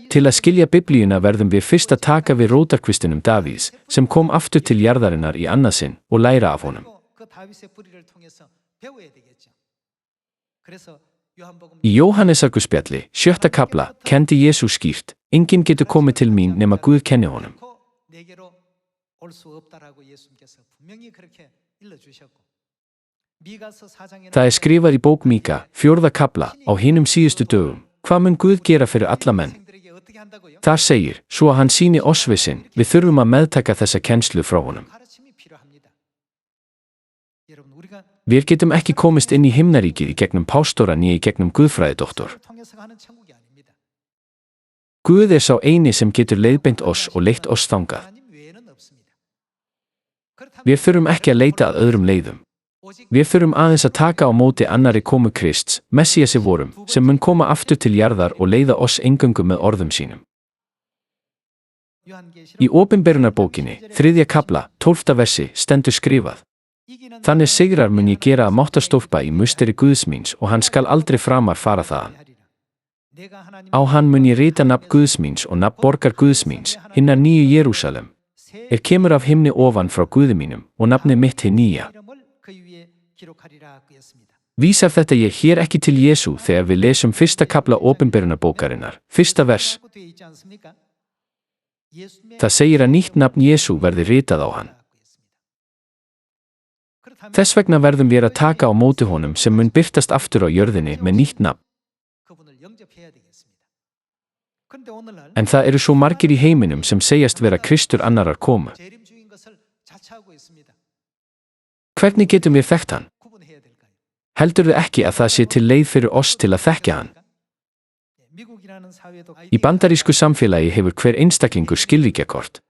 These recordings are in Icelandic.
Til að skilja Biblíuna verðum við fyrst að taka við rótarkvistinum Davíðs, sem kom aftur til jarðarinnar í annað sinn og læra af honum. Í Jóhannesarguspjalli, 7. kafla, kenndi Jesús skýrt: enginn getur komið til mín nema Guð kenni honum. Það skrifað í bók Míka, 4. kafla, á hinum síðustu dögum: hvað mun Guð gera fyrir alla menn? Þar segir: svo að hann sýni oss við sinn, við þurfum að meðtaka þessa kennslu frá honum. Við getum ekki komist inn í himnaríkið í gegnum pástora né í gegnum guðfræðidoktor. Guð sá eini sem getur leiðbeint oss og leitt oss þangað. Við þurfum ekki að leita að öðrum leiðum. Við þurfum aðeins að taka á móti annarri komu Krists, Messíasi vorum, sem mun koma aftur til jarðar og leiða oss eingöngu með orðum sínum. Í Opinberunarbókinni, 3. kafla, 12. versi, stendur skrifað: þannig sigrar mun ég gera að máttarstólpa í musteri Guðs míns og hann skal aldrei framar fara þaðan. Á hann mun ég rita nafn Guðs míns og nafn borgar Guðs míns, hinnar nýju Jerúsalem, kemur af himni ofan frá Guði mínum, og nafni mitt hið nýja. Vísar þetta ég hér ekki til Jesú þegar við lesum 1. kafla Opinberunarbókarinnar, 1. vers. Það segir að nýtt nafn Jesú verði ritað á hann. Þess vegna verðum við að taka á móti honum sem mun birtast aftur á jörðinni með nýtt nafn. En það eru svo margir í heiminum sem segjast vera Kristur annarar komu. Hvernig getum við þekkt hann? Heldurðu ekki að það sé til leið fyrir oss til að þekkja hann? Í bandarísku samfélagi hefur hver einstaklingur skilríkjakort.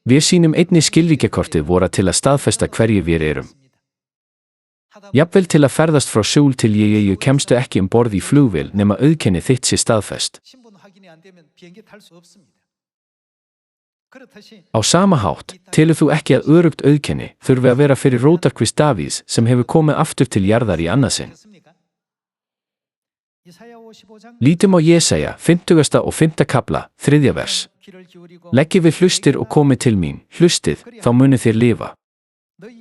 Við sýnum einnig skilríkjakortið vora til að staðfesta hverjir við erum. Jafnvel til að ferðast frá Seúl til Jeju kemstu ekki borð í flugvél nema auðkenni þitt sé staðfest. Á sama hátt, telur þú ekki að öruggt auðkenni þurfi að vera fyrir rótarkvist Davíðs sem hefur komið aftur til jarðar í annað sinn? Lítum á Jesaja, 50. og 5. kafla, 3. vers. Leggið við hlustir og komið til mín, hlustið, þá munið þér lifa.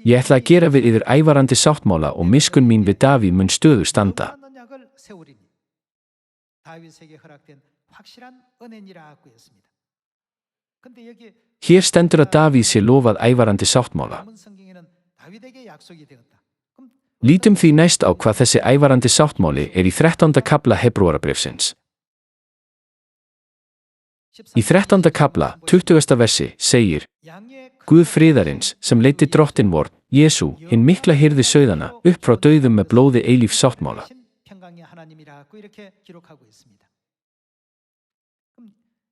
Ég ætla að gera við yður ævarandi sáttmála og miskunn mín við Davíð mun stöðu standa. Hér stendur að Davíð sé lofað ævarandi sáttmála. Lítum því næst á hvað þessi ævarandi sáttmáli í 13. kafla Hebróarabréfsins. Í 13. kafla, 20. versi, segir: Guð friðarins, sem leiddi drottinn vorn, Jesú, hinn mikla hirði sauðana, upp frá dauðum með blóði eilífs sáttmála.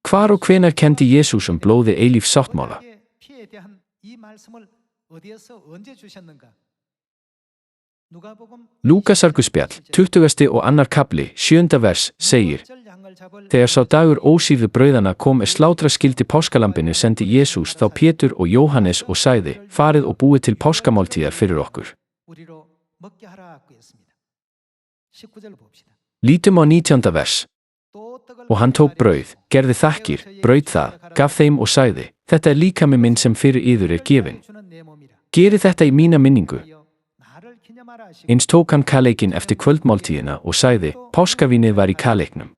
Hvar og hvenær kenndi Jesús blóði eilífs sáttmála? Lúkasarguspjall, 20. og annar kafli, 7. vers, segir: Þegar sá dagur ósíðu brauðana kom slátra skildi páskalambinu sendi Jesús þá Pétur og Jóhannes og sagði: farið og búið til páskamáltíðar fyrir okkur. Lítum á 19. vers. Og hann tók brauð, gerði þakkir, braut það, gaf þeim og sagði: þetta líkami minn sem fyrir yður gefinn. Gerið þetta í mína minningu. Eins tók hann kaleikinn eftir kvöldmáltíðina og sagði: páskavínið var í kaleiknum.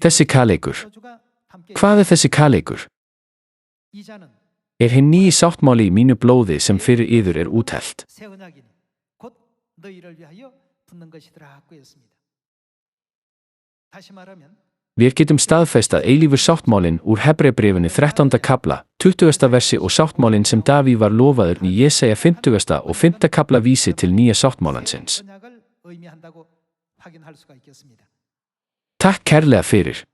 Þessi kaleikur. Hvað þessi kaleikur? Hinn nýji sáttmáli í mínu blóði sem fyrir yður úthellt. Við getum staðfest að eilífur sáttmálinn úr Hebreabréfinu 13. kafla, 20. versi og sáttmálinn sem Davíð var lofaður í Jesaja 50. og 5. kafla vísi til nýja sáttmálansins. Takk kærlega fyrir.